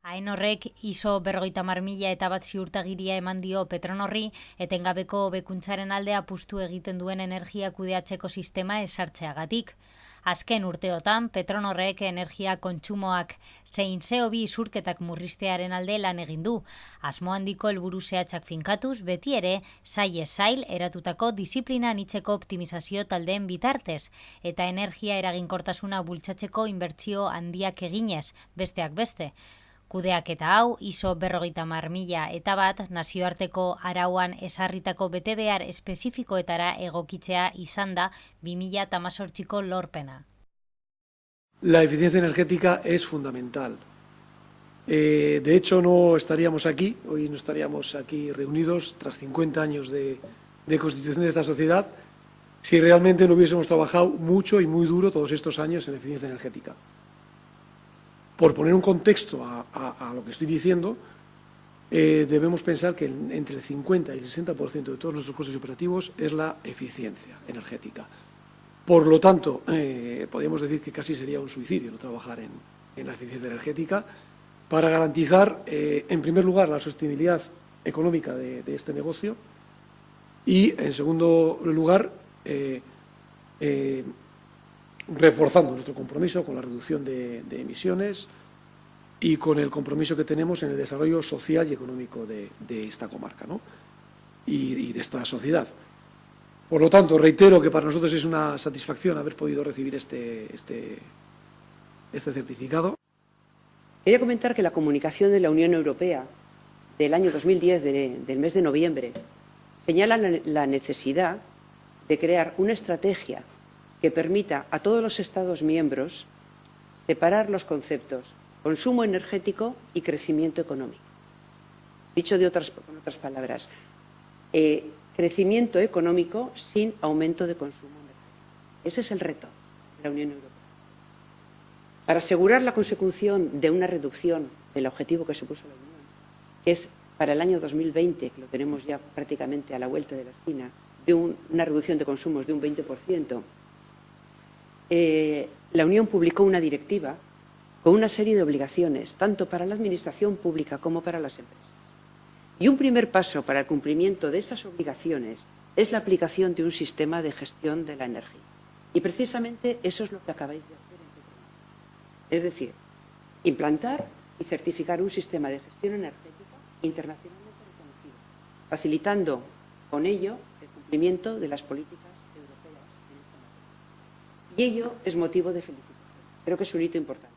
Aenorrek ISO 50.001 ziurtagiria eman dio Petronorri etengabeko hobekuntzaren alde apustu egiten duen energia kudeatzeko sistema ezartzeagatik. Azken urteotan, Petronorrek energia kontsumoak zein CO2 isurketak murriztearen alde lan egin du. Asmo handiko helburu zehatzak finkatuz, beti ere, sail eratutako disiplina anitzeko optimizazio taldeen bitartez, eta energia eraginkortasuna bultzatzeko inbertsio handiak eginez, besteak beste. Kudeaketa hau, ISO 50.001 nazioarteko arauan ezarritako betebehar espezifikoetara egokitzea izan da 2018ko lorpena. La eficiencia energética es fundamental. De hecho, no estaríamos aquí, hoy no estaríamos aquí reunidos tras 50 años de constitución de esta sociedad, si realmente no hubiésemos trabajado mucho y muy duro todos estos años en eficiencia energética. Por poner un contexto a lo que estoy diciendo, debemos pensar que entre el 50 y el 60% de todos nuestros costes operativos es la eficiencia energética. Por lo tanto, podríamos decir que casi sería un suicidio no trabajar en la eficiencia energética para garantizar, en primer lugar, la sostenibilidad económica de este negocio y, en segundo lugar, reforzando nuestro compromiso con la reducción de emisiones y con el compromiso que tenemos en el desarrollo social y económico de esta comarca, ¿no? y de esta sociedad. Por lo tanto, reitero que para nosotros es una satisfacción haber podido recibir este certificado. Quería comentar que la comunicación de la Unión Europea del año 2010, del mes de noviembre, señala la necesidad de crear una estrategia que permita a todos los Estados miembros separar los conceptos consumo energético y crecimiento económico. Dicho con otras palabras, crecimiento económico sin aumento de consumo energético. Ese es el reto de la Unión Europea. Para asegurar la consecución de una reducción del objetivo que se puso la Unión, que es para el año 2020, que lo tenemos ya prácticamente a la vuelta de la esquina, de una reducción de consumos de un 20%, la Unión publicó una directiva con una serie de obligaciones, tanto para la administración pública como para las empresas. Y un primer paso para el cumplimiento de esas obligaciones es la aplicación de un sistema de gestión de la energía. Y precisamente eso es lo que acabáis de hacer en Petronorri. Es decir, implantar y certificar un sistema de gestión energética internacionalmente reconocido, facilitando con ello el cumplimiento de las políticas europeas en esta materia. Y ello es motivo de felicitación. Creo que es un hito importante.